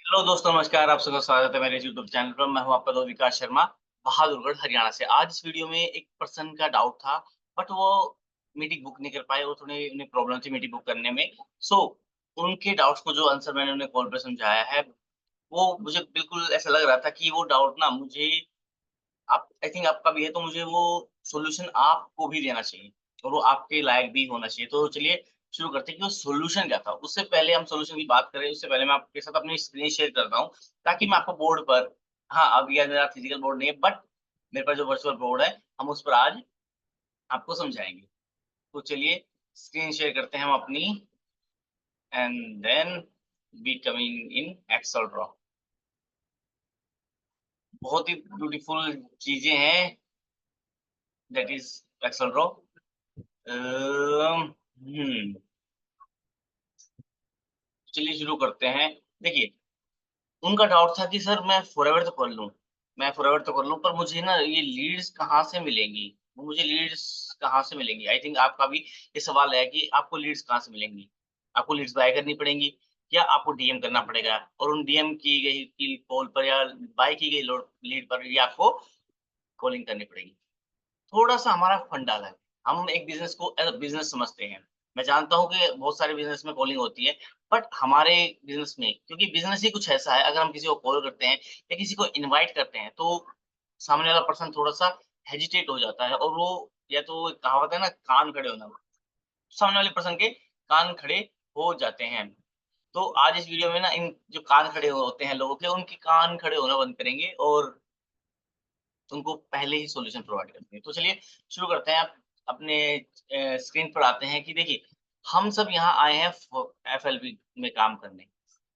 Hello दोस्तों, नमस्कार। आप सबका स्वागत है मेरे यूट्यूब चैनल पर। मैं हूं आपका दोस्त विकास शर्मा, बहादुरगढ़, हरियाणा से। आज इस वीडियो में एक पर्सन का डाउट था, बट वो मीटिंग बुक नहीं कर पाए और थोड़ी उन्हें प्रॉब्लम थी मीटिंग बुक करने में। सो उनके डाउट्स को जो आंसर मैंने उन्हें कॉल पे समझाया है, वो मुझे बिल्कुल ऐसा लग रहा था कि वो डाउट ना मुझे आप आई थिंक आपका भी है, तो मुझे वो सॉल्यूशन आपको भी देना चाहिए और वो आपके लायक भी होना चाहिए। तो चलिए शुरू करते हैं कि वो सॉल्यूशन क्या था। उससे पहले हम सॉल्यूशन की बात करें, उससे पहले मैं आपके साथ अपनी स्क्रीन शेयर करता हूँ, ताकि मैं आपको बोर्ड पर हाँ, अभी आज मेरा फिजिकल बोर्ड नहीं है, बट मेरे पास जो वर्चुअल बोर्ड है, हम उस पर आज आपको समझाएँगे। तो चलिए स्क्रीन शेयर करते हैं हम अपनी and then be coming in Excalidraw. बहुत ही ब्यूटीफुल चीज़ें हैं, दैट इज़ एक्सेल ड्रॉ। हुँ, चलिए शुरू करते हैं। देखिए, उनका डाउट था कि सर मैं फॉरएवर तो कर लूँ, पर मुझे ना ये लीड्स कहाँ से मिलेंगी? मुझे लीड्स कहाँ से मिलेंगी? आई थिंक आपका भी ये सवाल है कि आपको लीड्स कहाँ से मिलेंगी? आपको लीड्स बाय करनी पड़ेंगी या आपको डीएम करना पड़ेगा और उन डीएम की गई की कॉल पर या बाय की गई लीड पर ये आपको कॉलिंग करनी पड़ेगी। थोड़ा-सा हमारा फंडा अलग है। हम एक बिज़नेस को एज़ अ बिज़नेस समझते हैं। मैं जानता हूँ कि बहुत सारे बिज़नेस में कॉलिंग होती है, बट हमारे बिज़नेस में क्योंकि बिज़नेस ही कुछ ऐसा है, अगर हम किसी को कॉल करते हैं या किसी को इनवाइट करते हैं, तो सामने वाला पर्सन थोड़ा-सा हेजिटेट हो जाता है और वो या तो एक कहावत है ना, कान खड़े होना, सामने वाले पर्सन के कान खड़े हो जाते हैं। तो आज इस वीडियो में ना इन जो कान खड़े होते हैं लोगों के, उनके कान खड़े होना बंद करेंगे और उनको पहले ही सॉल्यूशन प्रोवाइड करते हैं। तो चलिए शुरू करते हैं। आप अपने स्क्रीन पर आते हैं कि देखिए, हम सब यहाँ आए हैं एफएलपी में काम करने।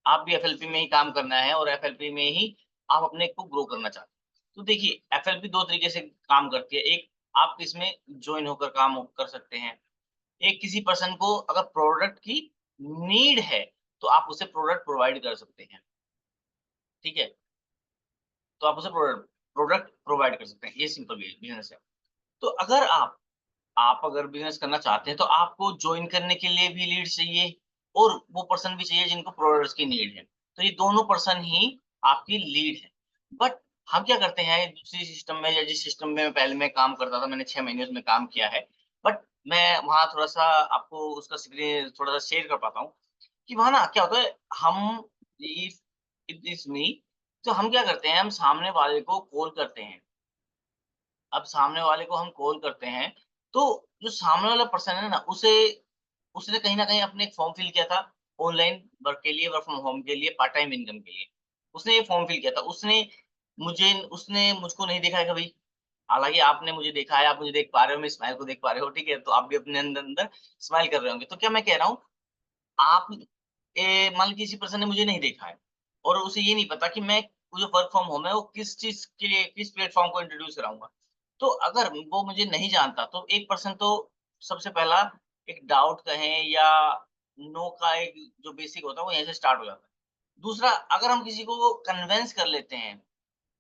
आप भी एफएलपी में ही काम करना है और एफएलपी में ही आप अपने को ग्रो करना चाहते हैं। तो देखिए, एफएलपी 2 तरीके से काम करती है। एक, आप इसमें जॉइन होकर काम कर सकते हैं। एक, किसी पर्सन को अगर प्रोडक्ट की नीड है, तो आप उसे प्रोडक्ट प्रोवाइड कर सकते हैं। ठीक है? तो आप उसे प्रोडक्ट प्रोवाइड कर सकते हैं। ये सिंपल बिज़नेस है। तो अगर आप अगर बिज़नेस करना चाहते हैं, तो आपको जॉइन करने के लिए भी लीड्स चाहिए और वो पर्सन भी चाहिए जिनको प्रोडक्ट्स की नीड है। तो ये दोनों पर्सन ही आपकी लीड है। बट हम क्या करते हैं, दूसरी सिस्टम में या जिस सिस्टम में पहले मैं काम करता था, मैंने 6 महीने उसमें काम किया है। बट मैं वहाँ थोड़ा-सा आपको उसका स्क्रीन थोड़ा-सा शेयर कर पाता हूँ, कि वहाँ ना क्या होता है, हम इफ इट इज़ मी, तो हम क्या करते हैं, हम सामने वाले को कॉल करते हैं। अब सामने वाले को हम कॉल करते हैं, तो जो सामने वाला पर्सन है ना, उसने कहीं न कहीं अपने एक फॉर्म फिल किया था ऑनलाइन वर्क के लिए, वर्क फ्रॉम होम के लिए, पार्ट टाइम इनकम के लिए। उसने ये फॉर्म फिल किया था। उसने मुझको नहीं देखा है कभी। हालाँकि आपने मुझे देखा है, आप मुझे देख पा रहे हो, मेरी स्माइल को देख पा रहे हो, ठीक है? तो आप भी अपने अंदर-अंदर स्माइल कर रहे होंगे। तो क्या मैं कह रहा हूँ, आप मान लीजिए किसी पर्सन ने मुझे नहीं देखा है और उसे ये नहीं पता कि मैं वो जो वर्क फ्रॉम होम है वो किस चीज़ के लिए किस प्लेटफ़ॉर्म को इंट्रोड्यूस कराऊँगा। तो अगर वो मुझे नहीं जानता, तो एक पर्सन तो सबसे पहला एक डाउट कहें या नो का एक जो बेसिक होता है वो यहीं से स्टार्ट हो जाता है। दूसरा, अगर हम किसी को कन्विंस कर लेते हैं,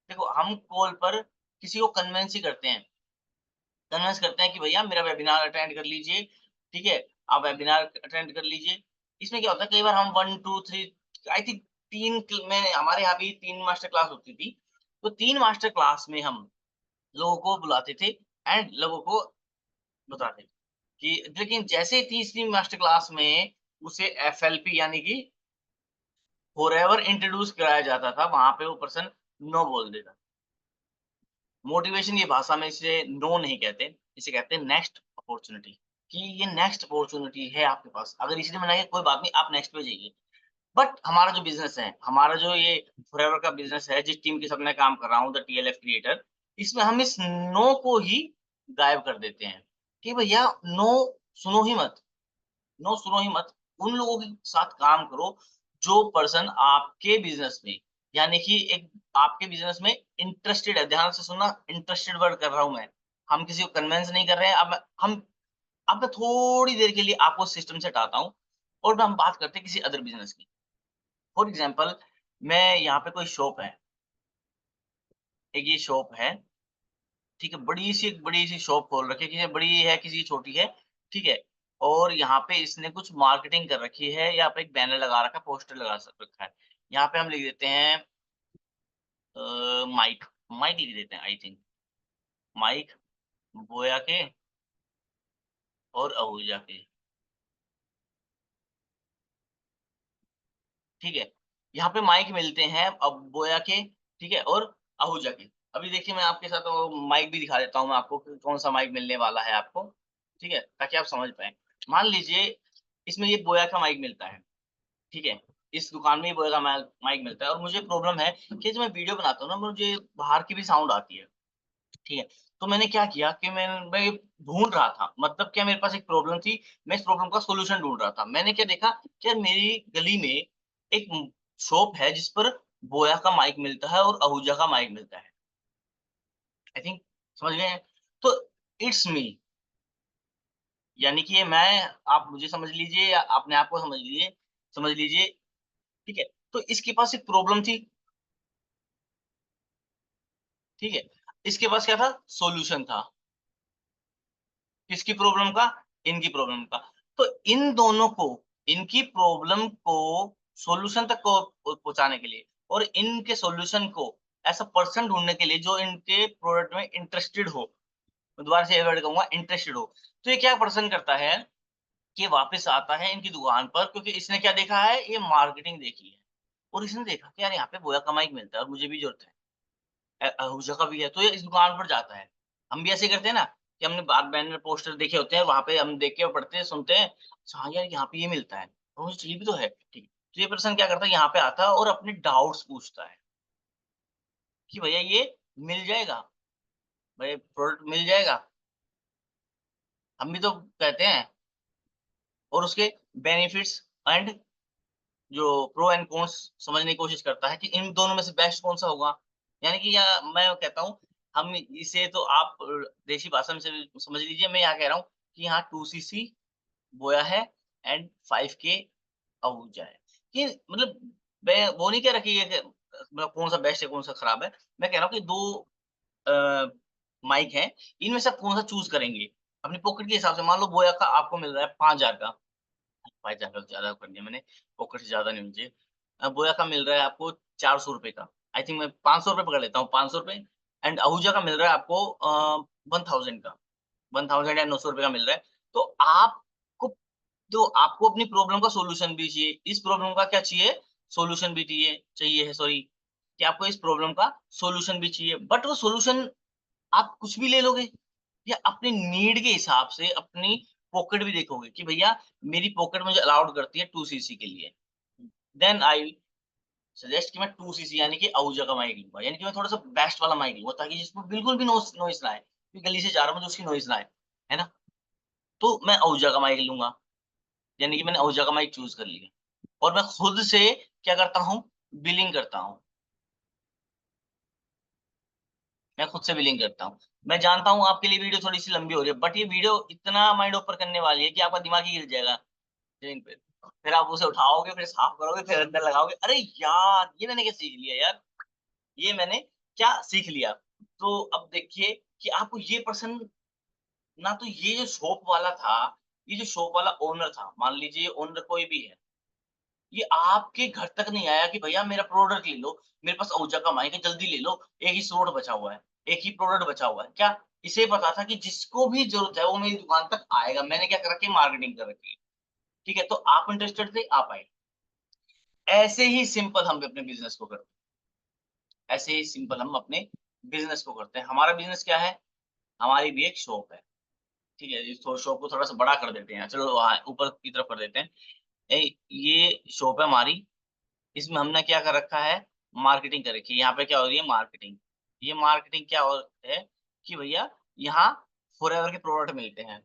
देखो हम कॉल पर किसी को कन्विंस ही करते हैं। कन्विंस करते हैं कि भैया मेरा वेबिनार अटेंड कर लीजिए, ठीक है? आप वेबिनार अटेंड कर लीजिए। इसमें क्या होता है, कई बार हम 1, 2, 3 आई थिंक 3 में हमारे यहाँ भी 3 मास्टर क्लास होती थी। तो 3 मास्टर क्लास में हम लोगों को बुलाते थे एंड लोगों को बताते थे कि लेकिन जैसे ही तीसरी मास्टर क्लास में उसे एफएलपी यानी कि फॉरएवर इंट्रोड्यूस कराया जाता था, वहाँ पे वो पर्सन नो बोल देता। मोटिवेशन की भाषा में इसे नो नहीं कहते, इसे कहते हैं नेक्स्ट अपॉर्च्युनिटी, कि ये नेक्स्ट अपॉर्च्युनिटी है आपके पास। अगर इसी ने मना किया कोई बात नहीं, आप नेक्स्ट पे जाइए। बट हमारा जो बिज़नेस है, हमारा जो ये फॉरएवर का बिज़नेस है, जिस टीम के साथ मैं काम कर रहा हूँ, द टीएलएफ क्रिएटर, इसमें हम इस नो को ही गायब कर देते हैं, कि भैया नो सुनो ही मत। नो सुनो ही मत। उन लोगों के साथ काम करो जो पर्सन आपके बिज़नेस में यानी कि एक आपके बिज़नेस में इंटरेस्टेड है। ध्यान से सुनना, इंटरेस्टेड वर्ड कर रहा हूँ मैं। हम किसी को कन्विंस नहीं कर रहे हैं। अब मैं थोड़ी देर के लिए आपको सिस्टम से हटाता हूँ और अब हम बात करते हैं किसी अदर बिज़नेस की। फॉर एग्ज़ाम्पल, मैं यहाँ पे कोई शॉप है, एक ये शॉप है, ठीक है? बड़ी-सी शॉप खोल रखी है, किसी बड़ी है, किसी की छोटी है, ठीक है? और यहाँ पे इसने कुछ मार्केटिंग कर रखी है, यहाँ पे एक बैनर लगा रखा है, पोस्टर लगा रखा है। यहाँ पे हम लिख देते हैं माइक, माइक लिख देते हैं आई थिंक, माइक, बोया के और आहूजा के, ठीक है? यहाँ पे माइक मिलते हैं अब बोया के, ठीक है? और आहूजा के। अभी देखिए मैं आपके साथ वो माइक भी दिखा देता हूँ मैं आपको कि कौन-सा माइक मिलने वाला है आपको, ठीक है? ताकि आप समझ पाएँ। मान लीजिए इसमें ये बोया का माइक मिलता है, ठीक है? इस दुकान में ये बोया का माइक मिलता है और मुझे प्रॉब्लम है कि जब मैं वीडियो बनाता हूँ ना मुझे बाहर की भी साउंड आती है। ठीक है। तो मैंने क्या किया कि मैं ढूँढ रहा था, मतलब क्या मेरे पास एक प्रॉब्लम थी, मैं इस प्रॉब्लम का सॉल्यूशन ढूँढ रहा था। मैंने क्या देखा कि यार मेरी गली में एक शॉप है जिस पर बोया का माइक मिलता है और आहूजा का माइक मिलता है। आई थिंक समझ गए हैं? तो इट्स मी, यानी कि ये मैं, आप मुझे समझ लीजिए या अपने आप को समझ लीजिए, ठीक है? तो इसके पास एक प्रॉब्लम थी, ठीक है? इसके पास क्या था? सॉल्यूशन था। किसकी प्रॉब्लम का? इनकी प्रॉब्लम का। तो इन दोनों को, इनकी प्रॉब्लम को सॉल्यूशन तक को पहुँचाने के लिए और इनके सॉल्यूशन को ऐसा पर्सन ढूँढने के लिए जो इनके प्रोडक्ट में इंटरेस्टेड हो, मैं दोबारा से ये वर्ड कहूँगा इंटरेस्टेड हो। तो ये क्या पर्सन करता है कि वापस आता है इनकी दुकान पर क्योंकि इसने क्या देखा है, ये मार्केटिंग देखी है और इसने देखा कि यार यहाँ पे बोया का माइक मिलता है और मुझे भी ज़रूरत है। हो जगह भी है, तो ये इस दुकान पर जाता है। हम भी ऐसे ही करते हैं ना कि हमने बाहर बैनर पोस्टर देखे होते हैं, वहाँ पे हम देख के पढ़ते हैं, सुनते हैं, अच्छा हाँ यार यहाँ पे ये मिलता है, और मुझे चाहिए भी तो है, ठीक है। तो ये पर्सन क्या करता है यहाँ पे आता है और अपने डाउट्स पूछता है कि भैया ये मिल जाएगा? भई प्रोडक्ट मिल जाएगा? हम भी तो कहते हैं और उसके बेनिफिट्स एंड जो प्रो एंड कॉन्स समझने की कोशिश करता है कि इन दोनों में से बेस्ट कौन-सा होगा। यानी कि या मैं कहता हूँ, हम इसे तो आप देसी भाषा में से समझ लीजिए, मैं यहाँ कह रहा हूँ कि यहाँ 2 सीसी बोया है एंड 5 के आहूजा है। कि मतलब मैं वो नहीं कह रहा कि ये मतलब कौन-सा बेस्ट है, कौन-सा खराब है। मैं कह रहा हूँ कि 2 अ, माइक हैं, इनमें से आप कौन-सा चूज़ करेंगे? अपनी पॉकेट के हिसाब से मान लो बोया का आपको मिल रहा है 5000 का, भाई ज़्यादा कर दिया मैंने, पॉकेट से ज़्यादा नहीं मुझे। बोया का मिल रहा है आपको ₹400 का। आई थिंक मैं ₹500 पकड़ लेता हूँ, ₹500 एंड आहूजा का मिल रहा है आपको 1000 का, 1000 या ₹900 का मिल रहा है। तो आपको अपनी प्रॉब्लम का सॉल्यूशन भी चाहिए, इस प्रॉब्लम का क्या चाहिए? सॉल्यूशन भी चाहिए है सॉरी, कि आपको इस प्रॉब्लम का सॉल्यूशन भी चाहिए। बट वो सॉल्यूशन आप कुछ भी ले लोगे या अपनी नीड के हिसाब से अपनी पॉकेट भी देखोगे कि भैया मेरी पॉकेट मुझे अलाउड करती है 2 सीसी के लिए। देन आई सजेस्ट कि मैं 2 सीसी यानी कि आहूजा का माइक लूँगा। यानी कि मैं थोड़ा-सा बेस्ट वाला माइक लूँगा ताकि जिसमें बिल्कुल भी नॉइज़ ना आए। कि गली से जा रहा हूँ मुझे उसकी नॉइज़ ना आए। है ना? तो मैं आहूजा का माइक लूँगा। यानी कि मैंने आहूजा का माइक चूज़ कर लिया। और मैं खुद से क्या करता हूँ, बिलिंग करता हूँ। मैं खुद से बिलिंग करता हूँ। मैं जानता हूँ आपके लिए वीडियो थोड़ी-सी लंबी हो रही है, बट ये वीडियो इतना माइंड ओपन करने वाली है कि आपका दिमाग ही हिल जाएगा ज़मीन पे। फिर आप उसे उठाओगे, फिर साफ करोगे, फिर अंदर लगाओगे। अरे यार! ये मैंने क्या सीख लिया यार? ये मैंने क्या सीख लिया? तो अब देखिए कि आपको ये पर्सन, ना तो ये जो शॉप वाला था, ये जो शॉप वाला ओनर था, मान लीजिए ओनर कोई भी है, ये आपके घर तक नहीं आया कि भैया मेरा प्रोडक्ट ले लो, मेरे पास आहूजा का माइक है जल्दी ले लो, एक ही स्लॉट बचा हुआ है, एक ही प्रोडक्ट बचा हुआ है। क्या इसे पता था कि जिसको भी ज़रूरत है वो मेरी दुकान तक आएगा। मैंने क्या कर रखी है, मार्केटिंग कर रखी है। ठीक है? तो आप इंटरेस्टेड थे, आप आए। ऐसे ही सिंपल हम भी अपने बिज़नेस को करते हैं। ऐसे ही सिंपल हम अपने बिज़नेस को करते हैं। हमारा बिज़नेस क्या है? हमारी भी एक शॉप है। ठीक है? इस शॉप को थोड़ा-सा बड़ा कर देते हैं। चलो ऊपर की तरफ कर देते हैं। ये शॉप है हमारी, इसमें हमने क्या कर रखा है, मार्केटिंग कर रखी है। यहाँ पे क्या हो रही है, मार्केटिंग। ये मार्केटिंग क्या हो है कि भैया यहाँ फॉरएवर के प्रोडक्ट मिलते हैं,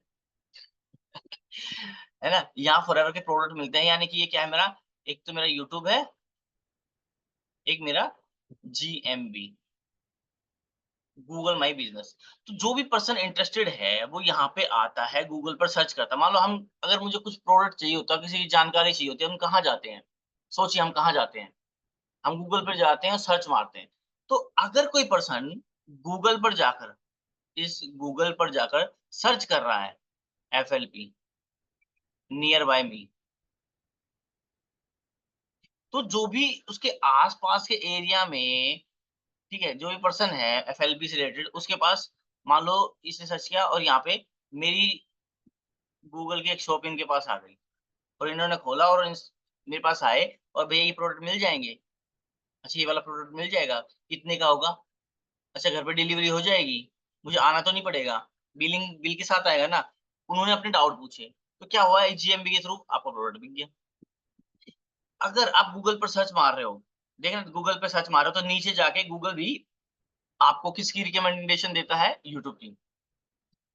है ना? यहाँ फॉरएवर के प्रोडक्ट मिलते हैं, यानी कि ये क्या है मेरा, एक तो मेरा यूट्यूब है, एक मेरा जीएमबी, गूगल माय बिज़नेस। तो जो भी पर्सन इंटरेस्टेड है, वो यहाँ पे आता है, गूगल पर सर्च करता है। मान लो हम, अगर मुझे कुछ प्रोडक्ट चाहिए होता है, किसी की जानकारी चाहिए होती है, हम कहाँ जाते हैं? सोचिए हम कहाँ जाते हैं? हम गूगल पे जाते हैं और सर्च मारते हैं। तो अगर कोई पर्सन गूगल पर जाकर, इस गूगल पर जाकर सर्च कर रहा है एफएलपी, नियर बाय मी, तो जो भी उसके आस-पास के एरिया में, ठीक है, जो भी पर्सन है एफएलबी से रिलेटेड, उसके पास मान लो इसने सर्च किया और यहाँ पे मेरी गूगल की एक शॉप इनके पास आ गई और इन्होंने खोला और मेरे पास आए और भैया ये प्रोडक्ट मिल जाएँगे? अच्छा ये वाला प्रोडक्ट मिल जाएगा, कितने का होगा? अच्छा घर पे डिलीवरी हो जाएगी? मुझे आना तो नहीं पड़ेगा? बिल के साथ आएगा ना? उन्होंने अपने डाउट पूछे, तो क्या हुआ जीएमबी के थ्रू आपका प्रोडक्ट बिक गया। अगर आप गूगल पर सर्च मार रहे हो, देखना गूगल पे सर्च मार रहे हो तो नीचे जाके गूगल भी आपको किसकी रिकमेंडेशन देता है? यूट्यूब की।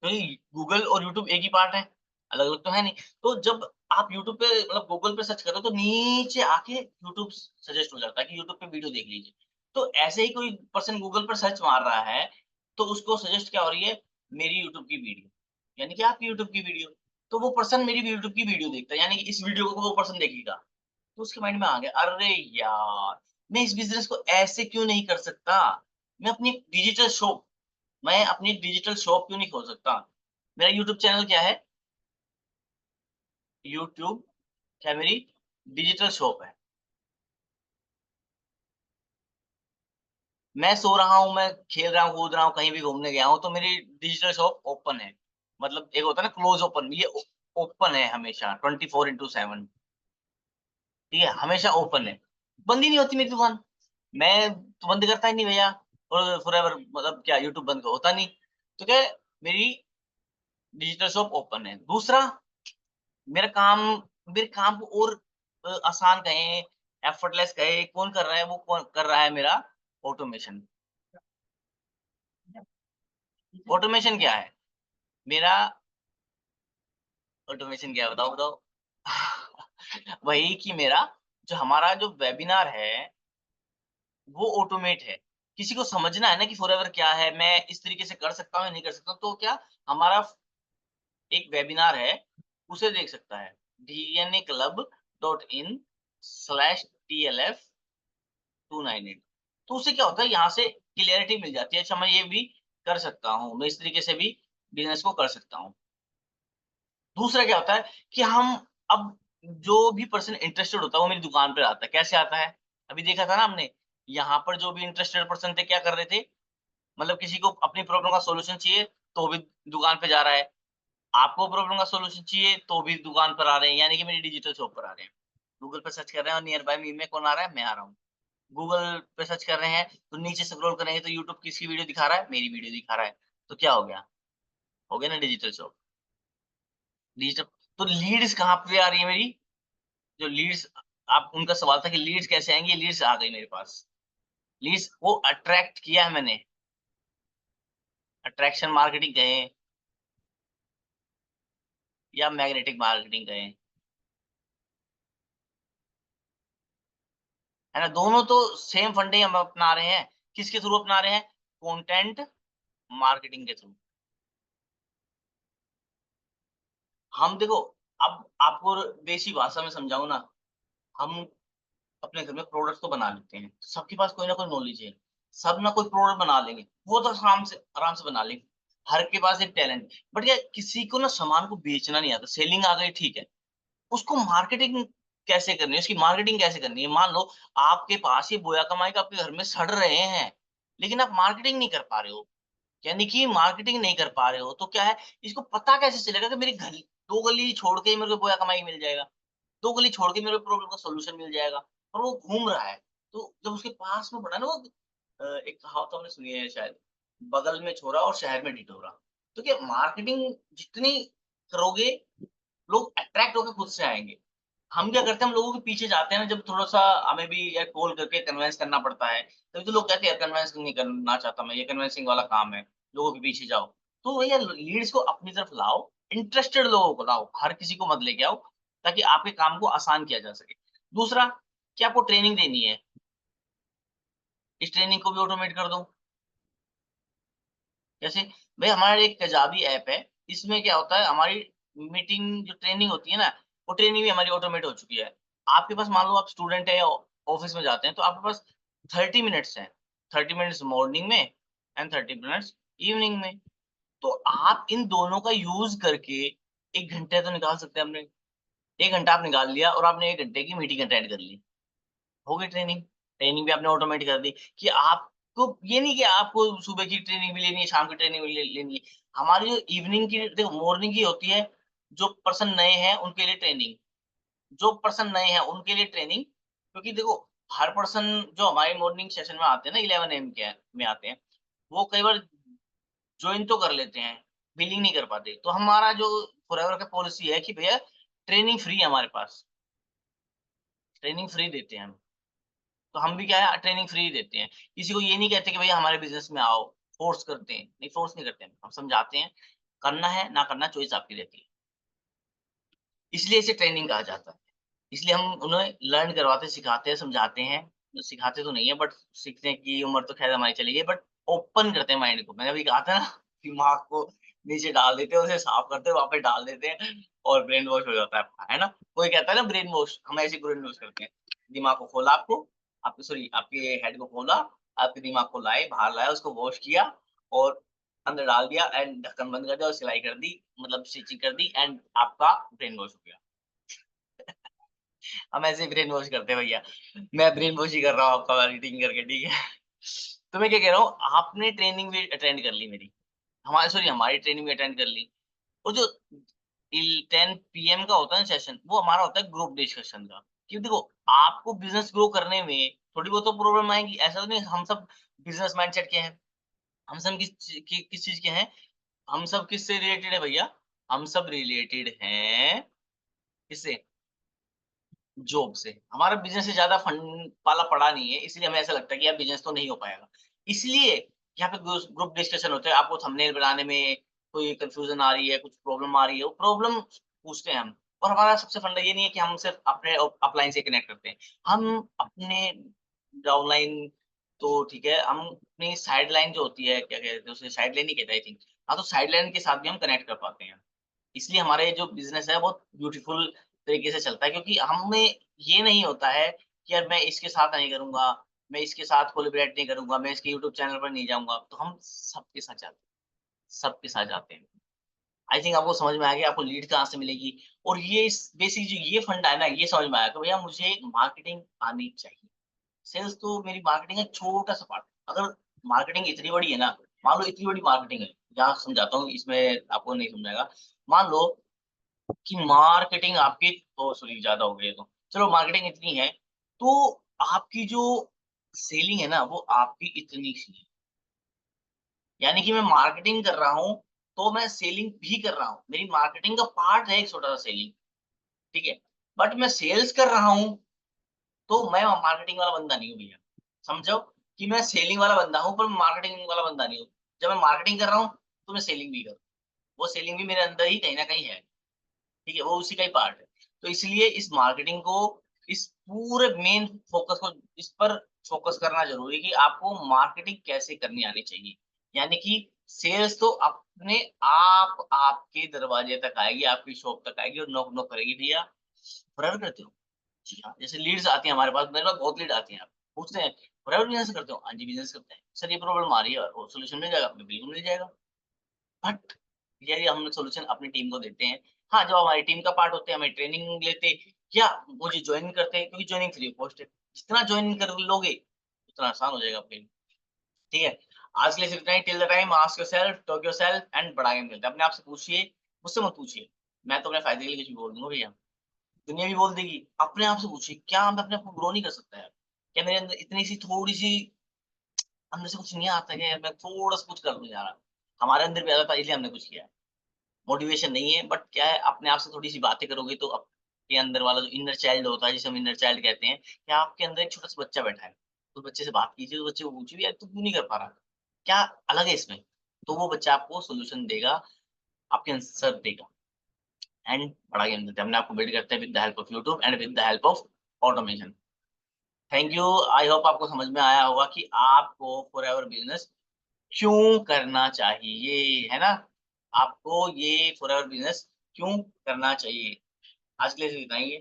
नहीं, गूगल और यूट्यूब एक ही पार्ट है, अलग-अलग तो है नहीं। तो जब आप यूट्यूब पे मतलब गूगल पे सर्च करो तो नीचे आके यूट्यूब सजेस्ट हो जाता है कि यूट्यूब पे वीडियो देख लीजिए। तो ऐसे ही कोई पर्सन गूगल पर सर्च मार रहा है, तो उसको सजेस्ट क्या हो रही है? मेरी यूट्यूब की वीडियो, यानी कि आपकी यूट्यूब की वीडियो। तो वो पर्सन मेरी यूट्यूब की वीडियो देखता है, यानी कि इस वीडियो को वो पर्सन देखेगा। तो उसके माइंड में आ गया, अरे यार! मैं इस बिज़नेस को ऐसे क्यों नहीं कर सकता? मैं अपनी डिजिटल शॉप मैं अपनी डिजिटल शॉप क्यों नहीं खोल सकता? मेरा यूट्यूब चैनल क्या है? यूट्यूब क्या मेरी डिजिटल शॉप है। मैं सो रहा हूँ, मैं खेल रहा हूँ, कूद रहा हूँ, कहीं भी घूमने गया हूँ, तो मेरी डिजिटल शॉप ओपन है। मतलब एक होता है ना क्लोज़ ओपन, ये ओपन है हमेशा 24/7, ठीक है? हमेशा ओपन है। बंद ही नहीं होती मेरी दुकान। मैं तो बंद करता ही नहीं भैया और फॉरएवर मतलब क्या यूट्यूब बंद होता नहीं। तो क्या है, मेरी डिजिटल शॉप ओपन है। दूसरा मेरा काम मेरे काम को और आसान कहें, एफर्टलेस कहें, कौन कर रहा है? वो कौन कर रहा है मेरा ऑटोमेशन। ऑटोमेशन क्या है? मेरा ऑटोमेशन क्या है बताओ, बताओ? वही कि मेरा जो हमारा जो वेबिनार है, वो ऑटोमेट है। किसी को समझना है ना कि फॉरएवर क्या है, मैं इस तरीके से कर सकता हूँ या नहीं कर सकता हूँ, तो क्या हमारा एक वेबिनार है, उसे देख सकता है। dnaclub.in/TLF298। तो उससे क्या होता है यहाँ से क्लैरिटी मिल जाती है, अच्छा मैं ये भी कर सकता हूँ, मैं इस तरीके से भी बिज़नेस को कर सकता हूँ। दूसरा क्या होता है कि हम अब जो भी पर्सन इंटरेस्टेड होता है वो मेरी दुकान पे आता है। कैसे आता है? अभी देखा था ना हमने, यहाँ पर जो भी इंटरेस्टेड पर्सन थे क्या कर रहे थे? मतलब किसी को अपनी प्रॉब्लम का सॉल्यूशन चाहिए, तो भी दुकान पे जा रहा है। आपको प्रॉब्लम का सॉल्यूशन चाहिए, तो भी दुकान पर आ रहे हैं, यानी कि मेरी डिजिटल शॉप पर आ रहे हैं। गूगल पे सर्च कर रहे हैं और नियर बाय मी में कौन आ रहा है? मैं आ रहा हूँ। गूगल पे सर्च कर रहे हैं, तो नीचे स्क्रॉल करेंगे तो यूट्यूब किसकी वीडियो दिखा रहा है? मेरी वीडियो दिखा रहा है। तो क्या हो गया? हो गया ना डिजिटल शॉप। डिजिटल तो लीड्स कहाँ पे आ रही है मेरी? जो लीड्स आप उनका सवाल था कि लीड्स कैसे आएँगी? लीड्स आ गई मेरे पास। लीड्स को अट्रैक्ट किया है मैंने, अट्रैक्शन मार्केटिंग कहें या मैग्नेटिक मार्केटिंग कहें, है ना? दोनों तो सेम फंडे हम अपना रहे हैं। किसके थ्रू अपना रहे हैं? कंटेंट मार्केटिंग के थ्रू। हम देखो, अब आपको देसी भाषा में समझाऊँ ना, हम अपने घर में प्रोडक्ट तो बना लेते हैं। सबके पास कोई ना कोई नॉलेज है। सब ना कोई प्रोडक्ट बना लेंगे। वो तो आराम से बना लेंगे। हर के पास एक टैलेंट है। बट क्या किसी को ना सामान को बेचना नहीं आता। सेलिंग आ गई ठीक है। उसको मार्केटिंग कैसे करनी है? उसकी मार्केटिंग कैसे करनी है? मान लो आपके पास ये बोया कमाई का आपके घर में सड़ रहे हैं, लेकिन आप मार्केटिंग नहीं कर पा रहे हो। यानी कि मार्केटिंग नहीं कर पा रहे हो, तो क्या है, इसको पता कैसे चलेगा कि मेरी 2 गली छोड़ के ही मेरे को बोया कमाई मिल जाएगा। 2 गली छोड़ के मेरे प्रॉब्लम का सॉल्यूशन मिल जाएगा और वो घूम रहा है। तो जब उसके पास में पड़ा ना वो एक कहावत आपने सुनी है शायद, बगल में छोरा और शहर में ढिढोरा। तो क्या मार्केटिंग जितनी करोगे, लोग अट्रैक्ट होके खुद से आएँगे। हम क्या करते हैं, हम लोगों के पीछे जाते हैं ना जब थोड़ा-सा हमें भी या कॉल करके कन्विंस करना पड़ता है, तभी तो लोग कहते हैं यार कन्विंस नहीं करना चाहता मैं, ये कन्विंसिंग वाला काम है, लोगों के पीछे जाओ। तो भैया लीड्स को अपनी तरफ लाओ, इंटरेस्टेड लोगों को लाओ, हर किसी को मत लेके आओ, ताकि आपके काम को आसान किया जा सके। दूसरा, कि आपको ट्रेनिंग देनी है, इस ट्रेनिंग को भी ऑटोमेट कर दो। जैसे भई हमारा एक तेजाबी ऐप है, इसमें क्या होता है हमारी मीटिंग जो ट्रेनिंग होती है ना, वो ट्रेनिंग भी हमारी ऑटोमेट हो चुकी है। आपके पास मान लो आप स्टूडेंट हैं, ऑफिस में जाते हैं, तो आपके पास 30 मिनट्स हैं। 30 मिनट्स मॉर्निंग में एंड 30 मिनट्स इवनिंग में। तो आप इन दोनों का यूज़ करके 1 घंटे तो निकाल सकते हैं अपने। 1 घंटा आप निकाल लिया और आपने 1 घंटे की मीटिंग अटेंड कर ली। हो गई ट्रेनिंग। ट्रेनिंग भी आपने ऑटोमेटिक कर दी कि आपको ये नहीं कि आपको सुबह की ट्रेनिंग भी लेनी है, शाम की ट्रेनिंग भी लेनी है। हमारी जो इवनिंग की देखो मॉर्निंग की होती है, जो पर्सन नए हैं उनके लिए ट्रेनिंग, जो पर्सन नए हैं उनके लिए ट्रेनिंग, क्योंकि देखो हर पर्सन जो हमारे मॉर्निंग सेशन में आते हैं ना 11 एएम के में आते हैं, वो कई बार जॉइन तो कर लेते हैं, बिलिंग नहीं कर पाते। तो हमारा जो फॉरएवर का पॉलिसी है कि भैया ट्रेनिंग फ्री है हमारे पास, ट्रेनिंग फ्री देते हैं हम। तो हम भी क्या है ट्रेनिंग फ्री देते हैं। किसी को ये नहीं कहते कि भैया हमारे बिज़नेस में आओ, फ़ोर्स करते हैं, नहीं फ़ोर्स नहीं करते हैं। हम समझाते हैं, करना है ना करना चॉइस आपकी रहती है। इसलिए इसे ट्रेनिंग कहा जाता है। इसलिए हम उन्हें लर्न करवाते, सिखाते हैं, समझाते हैं। सिखाते तो नहीं है बट सीखने की उम्र तो ख़ैर हमारी चली गई बट ओपन करते हैं माइंड को। मैंने अभी कहा था ना दिमाग को नीचे डाल देते हैं, उसे साफ करते हैं, वापस डाल देते हैं और ब्रेन वॉश हो जाता है आपका, है ना? कोई कहता है ना ब्रेन वॉश, हम ऐसे ही ब्रेन वॉश करते हैं। दिमाग को खोला आपके सॉरी आपके हेड को खोला, आपके दिमाग को लाए, बाहर लाया, उसको वॉश किया और अंदर डाल दिया एंड ढक्कन बंद कर दिया और सिलाई कर दी, मतलब स्टिचिंग कर दी एंड आपका ब्रेन वॉश हो गया। हम ऐसे ही ब्रेन वॉश करते हैं भैया। मैं ब्रेन वॉश ही कर रहा हूँ आपका मार्केटिंग करके, ठीक है? तो मैं क्या कह रहा हूँ, आपने ट्रेनिंग भी अटेंड कर ली मेरी, हमारी ट्रेनिंग भी अटेंड कर ली। और जो इल 10 पीएम का होता है ना सेशन, वो हमारा होता है ग्रुप डिस्कशन का। क्योंकि देखो, आपको बिज़नेस ग्रो करने में थोड़ी बहुत तो प्रॉब्लम आएँगी। ऐसा तो नहीं हम सब बिज़नेस माइंडसेट के हैं। हम सब किस चीज़ के हैं? हम सब किससे रिलेटेड है भैया? हम सब रिलेटेड हैं किससे? जॉब से। हमारा बिज़नेस से ज़्यादा फंड पाला पड़ा नहीं है, इसलिए हमें ऐसा लगता है कि यार बिज़नेस तो नहीं हो पाएगा। इसलिए यहाँ पे ग्रुप डिस्कशन होते हैं, आपको थंबनेल बनाने में कोई कन्फ्यूज़न आ रही है, कुछ प्रॉब्लम आ रही है, वो प्रॉब्लम पूछते हैं हम। और हमारा सबसे फंडा ये नहीं है कि हम सिर्फ़ अपने अपलाइन से कनेक्ट करते हैं। हम अपने डाउनलाइन तो ठीक है, हम अपनी साइड लाइन जो होती है, क्या कहते हैं उसे, साइड लाइन ही कहते हैं आई थिंक। हाँ, तो साइड लाइन के साथ भी हम कनेक्ट कर पाते हैं। इसलिए हमारा ये जो बिज़नेस है बहुत ब्यूटीफुल तरीके से चलता है, क्योंकि हमें ये नहीं होता है कि यार मैं इसके साथ नहीं करूँगा, मैं इसके साथ कोलैबोरेट नहीं करूँगा, मैं इसके यूट्यूब चैनल पर नहीं जाऊँगा, तो हम सबके साथ जाते हैं, सबके साथ जाते हैं। आई थिंक आपको समझ में आ गया आपको लीड कहाँ से मिलेगी। और ये इस बेसिक जो ये फंडा है ना, ये समझ में आया कि भैया मुझे मार्केटिंग आनी चाहिए। सेल्स तो मेरी मार्केटिंग का छोटा-सा पार्ट है। अगर मार्केटिंग इतनी बड़ी है ना, मान लो इतनी बड़ी मार्केटिंग है, यहाँ समझाता हूँ इसमें आपको नहीं समझाएगा। मान लो कि मार्केटिंग आपकी ओह सॉरी ज़्यादा हो गई ये तो। चलो मार्केटिंग इतनी है, तो आपकी जो सेलिंग है ना, वो आपकी इतनी सी है। यानी कि मैं मार्केटिंग कर रहा हूँ, तो मैं सेलिंग भी कर रहा हूँ। मेरी मार्केटिंग का पार्ट है एक छोटा-सा सेलिंग, ठीक है? बट मैं सेल्स कर रहा हूँ, तो मैं मार्केटिंग वाला बंदा नहीं हूँ भैया। समझो कि मैं सेलिंग वाला बंदा हूँ, पर मार्केटिंग वाला बंदा नहीं हूँ। जब मैं मार्केटिंग कर रहा हूँ, तो मैं सेलिंग भी करूँ। वो सेलिंग भी मेरे अंदर ही कहीं न कहीं है। ठीक है? वो उसी का ही पार्ट है। तो इसलिए इस मार्केटिंग को, इस पूरे मेन फ़ोकस को इस पर फ़ोकस करना ज़रूरी है कि आपको मार्केटिंग कैसे करनी आनी चाहिए। यानी कि सेल्स तो अपने आप आपके दरवाजे तक आएगी, आपकी शॉप तक आएगी और नॉक-नॉक करेगी, "भैया फॉरएवर करते हो?" "जी हाँ।" जैसे लीड्स आती हैं हमारे पास, मेरे पास बहुत लीड आती हैं। पूछते हैं, "फॉरएवर बिज़नेस करते हो?" "हाँ जी, बिज़नेस करते हैं।" "सर ये प्रॉब्लम आ रही है और सॉल्यूशन मिल जाएगा?" "बिल्कुल मिल जाएगा।" बट यही हम सॉल्यूशन अपनी टीम को देते हैं। हाँ, जब हमारी टीम का पार्ट होते हैं, हमें ट्रेनिंग लेते या मुझे जॉइन करते हैं क्योंकि जॉइनिंग फ्री ऑफ कॉस्ट है। जितना जॉइन कर लोगे, उतना आसान हो जाएगा आपके लिए। ठीक है? आज के लिए सिर्फ इतना ही। Till the time ask yourself, talk yourself and बड़ा गेम खेलते हैं। अपने आप से पूछिए, मुझसे मत पूछिए। मैं तो अपने फ़ायदे के लिए कुछ भी बोल दूँगा भैया। दुनिया भी बोल देगी। अपने आप से पूछिए, क्या मैं अपने आप को ग्रो नहीं कर सकता यार? क्या मेरे अंदर इतनी सी थोड़ी-सी अंदर से कुछ नहीं आता क्या यार, मैं थोड़ा-सा कुछ कर दूँ यार? हमारे अंदर भी आ जाता है इसलिए हमने कुछ किया है। मोटिवेशन नहीं है बट क्या है, अपने आप से थोड़ी-सी बातें करोगे तो आपके अंदर वाला जो इनर चाइल्ड होता है, जिसे हम इनर चाइल्ड कहते हैं, कि आपके अंदर एक छोटा-सा बच्चा बैठा है। तो बच्चे से बात कीजिए, उस बच्चे को पूछिए, "यार तू क्यों नहीं कर पा रहा? क्या अलग है इसमें?" तो वो बच्चा आपको सॉल्यूशन देगा, आपके आंसर देगा एंड बड़ा गेम खेलते हैं। हमने आपको बिल्ड करते हैं with the help of YouTube and with the help of automation. Thank you. I hope आपको समझ में आया होगा कि आपको फॉरएवर बिज़नेस क्यों करना चाहिए, है ना? आपको ये फॉरएवर बिज़नेस क्यों करना चाहिए? आज के लिए सिर्फ इतना ही है।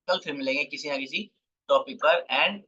कल फिर मिलेंगे किसी न किसी टॉपिक पर एंड